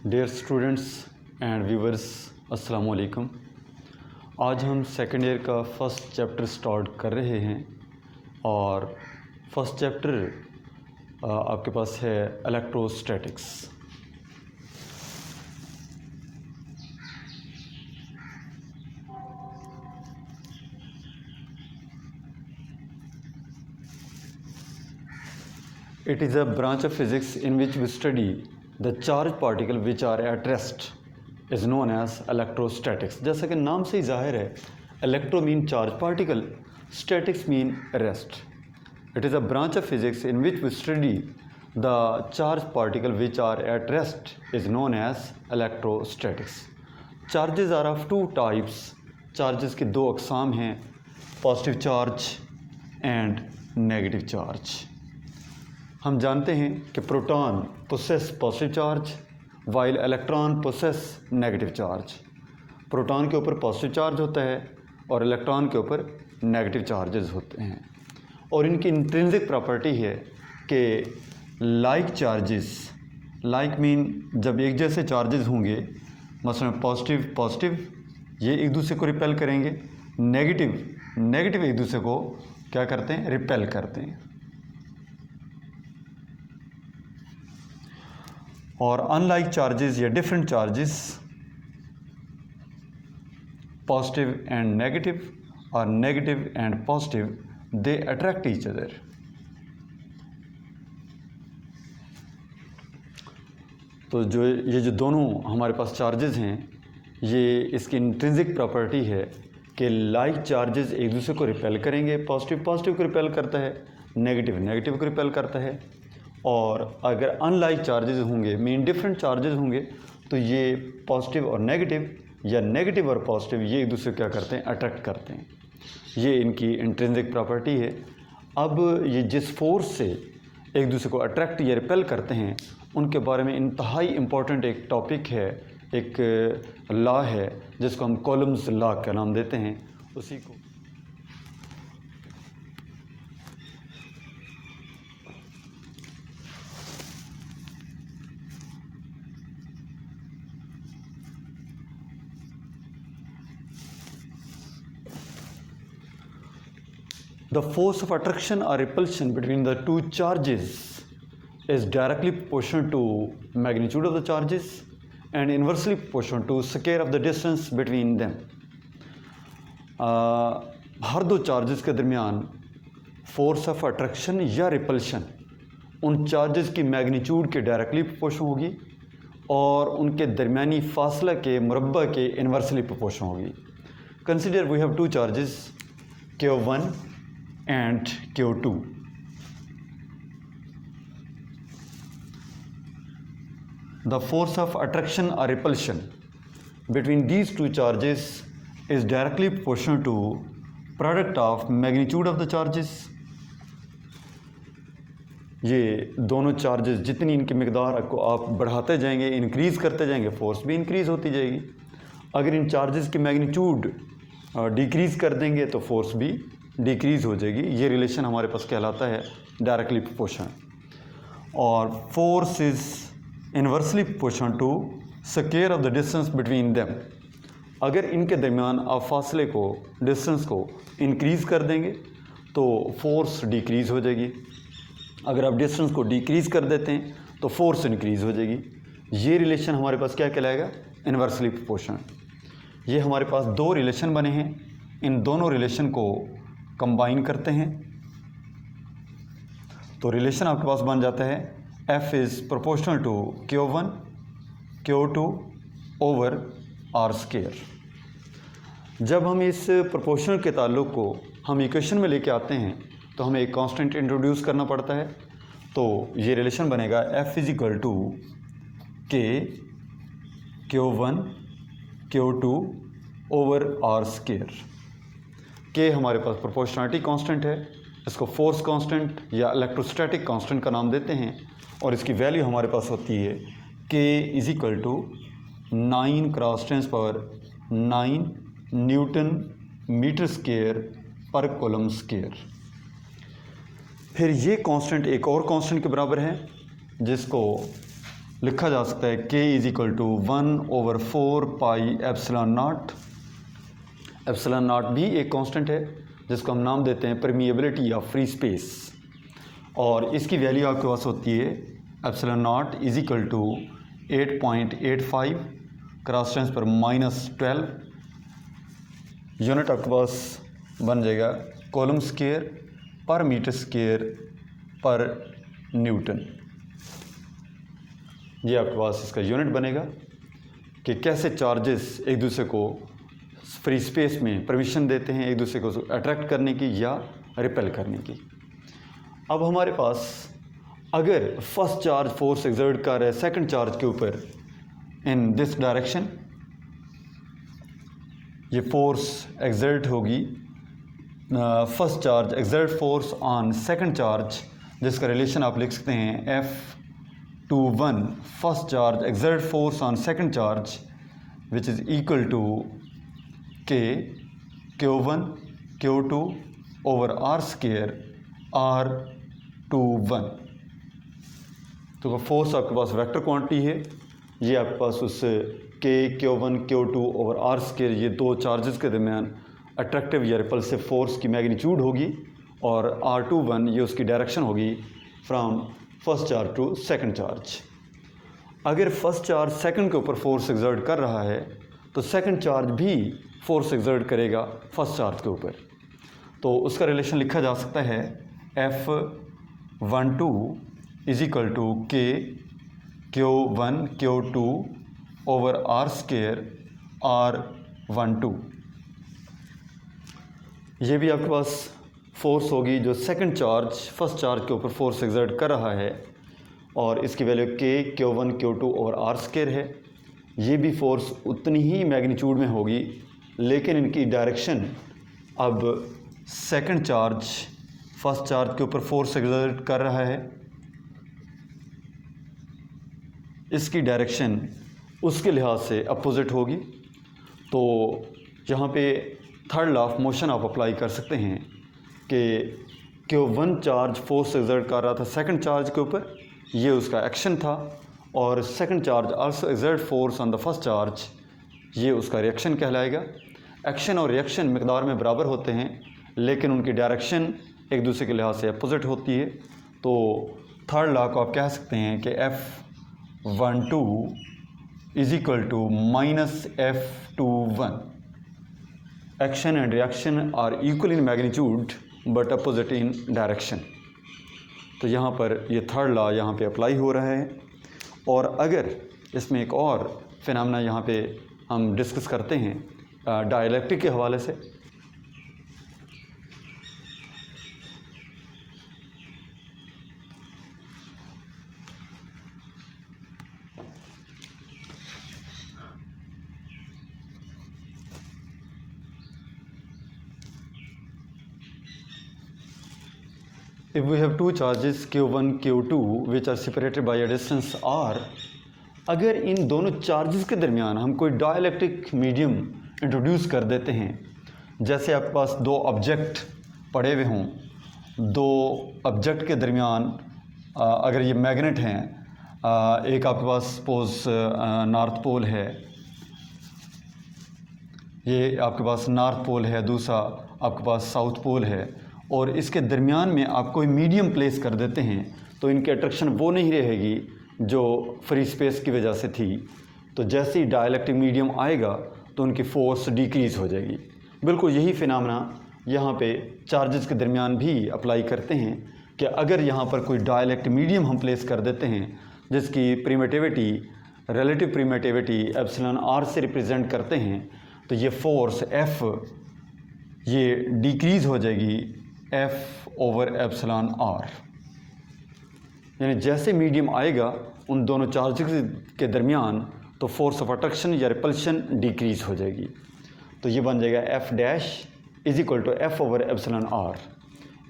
Dear students and viewers, अस्सलाम वालेकुम। आज हम सेकेंड ईयर का फर्स्ट चैप्टर स्टार्ट कर रहे हैं और फर्स्ट चैप्टर आपके पास है electrostatics. It is a branch of physics in which we study the charged particle which are at rest is known as electrostatics। जैसा कि नाम से ही जाहिर है, electro mean charged particle, statics mean rest। It is a branch of physics in which we study the charged particle which are at rest is known as electrostatics। Charges are of two types। Charges के दो अक़साम हैं, positive charge and negative charge. हम जानते हैं कि proton possess positive charge while electron possess negative charge. Proton के ऊपर पॉजिटिव चार्ज होता है और इलेक्ट्रॉन के ऊपर नेगेटिव चार्जेस होते हैं और इनकी इंट्रिंसिक प्रॉपर्टी है कि लाइक चार्जेस, लाइक मीन जब एक जैसे चार्जेस होंगे, मसलन पॉजिटिव पॉजिटिव, ये एक दूसरे को रिपेल करेंगे, नेगेटिव नेगेटिव एक दूसरे को क्या करते हैं, रिपेल करते हैं। और अनलाइक चार्जेस या different charges, positive and negative और negative and positive, they attract each other. तो ये जो दोनों हमारे पास चार्जेस हैं, ये इसकी इंट्रिंसिक प्रॉपर्टी है कि लाइक चार्जेस एक दूसरे को रिपेल करेंगे। पॉजिटिव पॉजिटिव को रिपेल करता है, नेगेटिव नेगेटिव को रिपेल करता है। और अगर अनलाइक चार्जेस होंगे, मीन डिफरेंट चार्जेस होंगे, तो ये पॉजिटिव और नेगेटिव या नेगेटिव और पॉजिटिव ये एक दूसरे को क्या करते हैं, अट्रैक्ट करते हैं। ये इनकी इंट्रिंसिक प्रॉपर्टी है। अब ये जिस फोर्स से एक दूसरे को अट्रैक्ट या रिपेल करते हैं, उनके बारे में इंतहाई इम्पॉर्टेंट एक टॉपिक है, एक लॉ है जिसको हम कॉलम्स लॉ का नाम देते हैं। उसी को The force of attraction or repulsion between the two charges is directly proportional to magnitude of the charges and inversely proportional to square of the distance between them। हर दो चार्जेस के दरमियान force of attraction या repulsion उन charges की magnitude के directly proportion होगी और उनके दरमियानी फासला के मुरब्बा के इन्वर्सली प्रोपोर्शन होगी। Consider we have two charges Q1 and Q2। The force of attraction or repulsion between these two charges is directly proportional to product of magnitude of the charges। ये दोनों चार्जेस जितनी इनकी मिकदार को आप बढ़ाते जाएंगे, increase करते जाएंगे, फोर्स भी इंक्रीज़ होती जाएगी। अगर इन चार्जेस की मैग्नीट्यूड डिक्रीज़ कर देंगे तो फोर्स भी डिक्रीज़ हो जाएगी। ये रिलेशन हमारे पास कहलाता है डायरेक्टली प्रोपोर्शनल। और force is inversely proportional to square of the distance between them. अगर इनके दरमियान आप फासले को, डिस्टेंस को इंक्रीज़ कर देंगे तो फोर्स डिक्रीज़ हो जाएगी। अगर आप डिस्टेंस को डिक्रीज़ कर देते हैं तो फोर्स इंक्रीज़ हो जाएगी। ये रिलेशन हमारे पास क्या कहलाएगा, इन्वर्सली प्रोपोर्शनल। ये हमारे पास दो रिलेशन बने हैं, इन दोनों रिलेशन को कंबाइन करते हैं तो रिलेशन आपके पास बन जाता है F is proportional to Q1 Q2 over R square. जब हम इस प्रोपोर्शनल के ताल्लुक़ को हम इक्वेशन में लेके आते हैं तो हमें एक कांस्टेंट इंट्रोड्यूस करना पड़ता है। तो ये रिलेशन बनेगा F is equal to K Q1 Q2 over R square. के हमारे पास प्रोपोर्शनलिटी कांस्टेंट है, इसको फोर्स कांस्टेंट या इलेक्ट्रोस्टैटिक कांस्टेंट का नाम देते हैं और इसकी वैल्यू हमारे पास होती है K is equal to 9 cross 10⁹ newton metre square पर कूलम स्क्वायर। फिर ये कांस्टेंट एक और कांस्टेंट के बराबर है जिसको लिखा जा सकता है K is equal to 1/4 pi epsilon nought. Epsilon nought भी एक कांस्टेंट है जिसको हम नाम देते हैं परमिएबिलिटी या फ्री स्पेस, और इसकी वैल्यू आपके पास होती है epsilon nought is equal to 8.85 cross tens पर -12। यूनिट आपके पास बन जाएगा कॉलम स्क्वायर पर मीटर स्क्वायर पर न्यूटन। ये आपके पास इसका यूनिट बनेगा कि कैसे चार्जेस एक दूसरे को फ्री स्पेस में परमिशन देते हैं एक दूसरे को अट्रैक्ट करने की या रिपेल करने की। अब हमारे पास अगर फर्स्ट चार्ज फोर्स एक्सर्ट कर रहा है सेकंड चार्ज के ऊपर इन दिस डायरेक्शन, ये फोर्स एक्सर्ट होगी, first charge exert force on second charge, जिसका रिलेशन आप लिख सकते हैं F/1 first charge exert force on second charge which is equal to K Q1 Q2 over R square R21। तो force आपके पास vector quantity है, ये आपके पास उस K Q1 Q2 over R square, ये दो चार्जेस के दरमियान अट्रैक्टिव या रिपल्सिव फोर्स की मैग्नीट्यूड होगी, और R21 ये उसकी डायरेक्शन होगी from first charge to second charge. अगर फर्स्ट चार्ज सेकंड के ऊपर फोर्स एक्सर्ट कर रहा है तो सेकंड चार्ज भी फोर्स एक्सर्ट करेगा फर्स्ट चार्ज के ऊपर, तो उसका रिलेशन लिखा जा सकता है F12 is equal to K Q1 Q2 over R square R12। ये भी आपके पास फोर्स होगी जो सेकंड चार्ज फर्स्ट चार्ज के ऊपर फोर्स एक्सर्ट कर रहा है, और इसकी value K Q1 Q2 over R square है। ये भी फोर्स उतनी ही मैग्नीट्यूड में होगी, लेकिन इनकी डायरेक्शन अब सेकंड चार्ज फर्स्ट चार्ज के ऊपर फोर्स एक्सर्ट कर रहा है, इसकी डायरेक्शन उसके लिहाज से अपोजिट होगी। तो यहाँ पे थर्ड लॉ ऑफ मोशन आप अप्लाई कर सकते हैं कि Q1 चार्ज फोर्स एक्सर्ट कर रहा था सेकंड चार्ज के ऊपर, ये उसका एक्शन था, और second charge also exert force on the first charge, ये उसका रिएक्शन कहलाएगा। एक्शन और रिएक्शन मिकदार में बराबर होते हैं, लेकिन उनकी डायरेक्शन एक दूसरे के लिहाज से अपोजिट होती है। तो थर्ड लॉ को आप कह सकते हैं कि F12 is equal to -F21। Action and reaction are equal in magnitude but opposite in direction. तो यहाँ पर ये थर्ड लॉ यहाँ पे अप्लाई हो रहा है। और अगर इसमें एक और फिनोमेना यहाँ पे हम डिस्कस करते हैं डायलैक्ट्रिक के हवाले से, if we have two charges Q1 Q2 which are separated by a distance R, अगर इन दोनों चार्जेस के दरमियान हम कोई डायलैक्ट्रिक मीडियम इंट्रोड्यूस कर देते हैं, जैसे आपके पास दो ऑब्जेक्ट पड़े हुए हों, दो ऑब्जेक्ट के दरमियान अगर ये मैग्नेट हैं, एक आपके पास सपोज नॉर्थ पोल है, ये आपके पास नॉर्थ पोल है, दूसरा आपके पास साउथ पोल है, और इसके दरमियान में आप कोई मीडियम प्लेस कर देते हैं, तो इनकी अट्रैक्शन वो नहीं रहेगी जो फ्री स्पेस की वजह से थी। तो जैसे ही डायलैक्ट्रिक मीडियम आएगा तो उनकी फोर्स डिक्रीज़ हो जाएगी। बिल्कुल यही फिनोमेना यहाँ पे चार्जेस के दरमियान भी अप्लाई करते हैं कि अगर यहाँ पर कोई डायलैक्ट्रिक मीडियम हम प्लेस कर देते हैं जिसकी प्रिमिटिविटी रिलेटिव प्रिमिटिविटी एप्सिलॉन आर से रिप्रेजेंट करते हैं, तो ये फोर्स F ये डिक्रीज़ हो जाएगी F/एप्सिलॉन आर। यानी जैसे मीडियम आएगा उन दोनों चार्जेस के दरमियान तो फोर्स ऑफ अट्रैक्शन या रिपल्शन डिक्रीज़ हो जाएगी। तो ये बन जाएगा F dash is equal to F/एप्सिलॉन आर।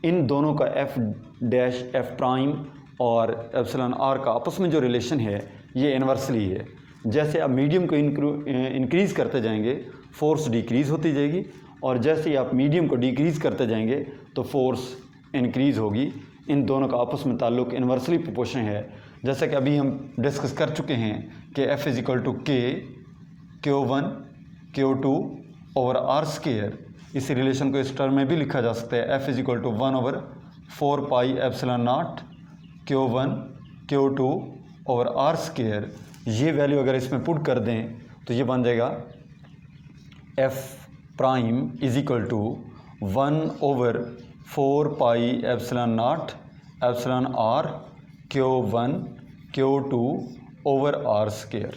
इन दोनों का F डैश F प्राइम और एप्सिलॉन आर का आपस में जो रिलेशन है ये इन्वर्सली है। जैसे आप मीडियम को इंक्रीज़ करते जाएंगे फोर्स डिक्रीज़ होती जाएगी, और जैसे ही आप मीडियम को डिक्रीज़ करते जाएंगे तो फोर्स इंक्रीज़ होगी। इन दोनों का आपस में ताल्लुक़ इन्वर्सली प्रोपोर्शन है, जैसा कि अभी हम डिस्कस कर चुके हैं कि F is equal to K Q1 Q2 over R square. इस रिलेशन को इस टर्म में भी लिखा जा सकता है, F is equal to 1/4 epsilon nought Q1 Q2 over R square. ये वैल्यू अगर इसमें पुट कर दें तो ये बन जाएगा F prime is equal to 1/4 epsilon nought epsilon R Q1 Q2 over R square.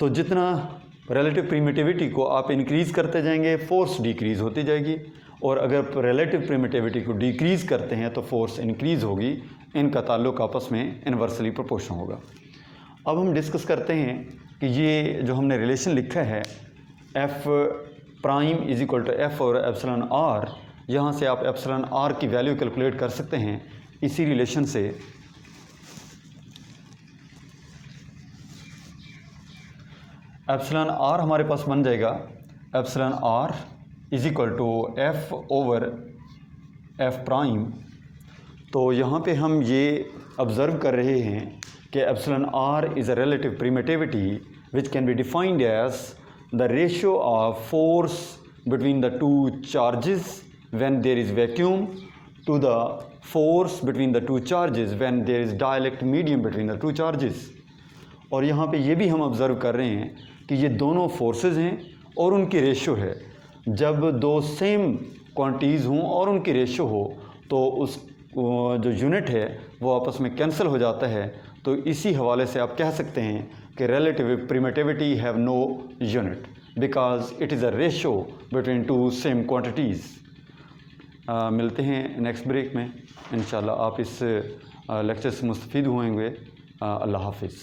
तो जितना रिलेटिव प्रिमिटिविटी को आप इंक्रीज़ करते जाएंगे फोर्स डिक्रीज़ होती जाएगी, और अगर रिलेटिव प्रिमिटिविटी को डिक्रीज़ करते हैं तो फोर्स इंक्रीज़ होगी। इनका ताल्लुक आपस में इन्वर्सली प्रोपोर्शनल होगा। अब हम डिस्कस करते हैं कि ये जो हमने रिलेशन लिखा है F prime is equal to F और एप्सिलॉन आर, यहाँ से आप एप्सिलॉन आर की वैल्यू कैलकुलेट कर सकते हैं इसी रिलेशन से। एप्सिलॉन आर हमारे पास बन जाएगा epsilon R is equal to F over F prime. तो यहाँ पे हम ये ऑब्ज़र्व कर रहे हैं कि epsilon R is a relative permittivity which can be defined as the ratio of force between the two charges when there is vacuum to the force between the two charges when there is dielectric medium between the two charges. और यहाँ पे ये भी हम observe कर रहे हैं कि ये दोनों फोर्सेस हैं और उनकी रेशियो है। जब दो सेम क्वांटिटीज़ हों और उनकी रेशियो हो तो उस जो यूनिट है वो आपस में कैंसिल हो जाता है। तो इसी हवाले से आप कह सकते हैं कि relative permittivity have no unit because it is a ratio between two same quantities. मिलते हैं नेक्स्ट ब्रेक में इंशाल्लाह। आप इस लेक्चर से मुस्तफ़ीद होंगे। अल्लाह हाफिज़।